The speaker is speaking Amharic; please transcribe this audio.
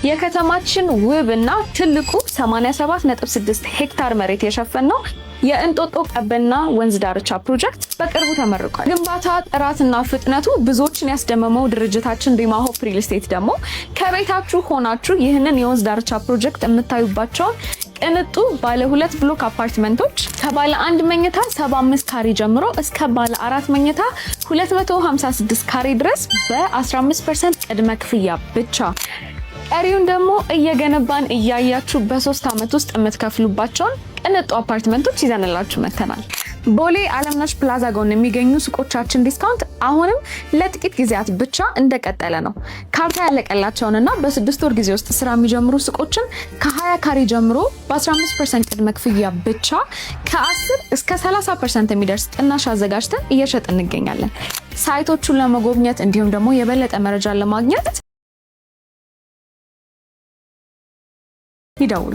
የከተማችን ውብና ትልቁ 87.6 ሄክታር መሬት የሸፈነው የእንጦጦ ቀበና ወንዝ ዳርቻ ፕሮጀክት በቅርቡ ተመርቋል። ግንባታ ጥራትና ፍጥነቱ ብዙዎችን ያስደመመው ድርጅታችን ሪማ ሆፕ ሪል ስቴት ደግሞ ከቤታችሁ ሆናችሁ ይህንን የወንዝ ዳርቻ ፕሮጀክት የምታዩባቸውን ቅንጡ ባለ 2 ብሎክ አፓርትመንቶች ከባለ 1 መኝታ 75 ካሬ ጀምሮ እስከ ባለ 4 መኝታ 256 ካሬ ድረስ በ15% ቅድመ ክፍያ ብቻ ቀሪውን ደግሞ እየገነባን እያያችሁ በ3 አመት ውስጥ የምትከፍሉባቸውን ቅንጡ አፓርትመንቶች ይዘንላችሁ መተናል። ቦሌ አለምነሽ ፕላዛ ጎን የሚገኙ ሱቆቻችን ዲስካውንት አሁንም ለጥቂት ጊዜያት ብቻ እንደቀጠለ ነው። ካርታ ያለቀላቸውንና በ6 ወር ጊዜ ውስጥ ስራ የሚጀምሩ ሱቆችን ከ20 ካሬ ጀምሮ በ15% ቅድመ ክፍያ ብቻ ከ10 እስከ 30% የሚደርስ ቅናሽ አዘጋጅተን እየሸጥን እንገኛለን። ሳይቶቹን ለመጎብኘት እንዲሁም ደግሞ የበለጠ መረጃ ለማግኘት ይደውሉ።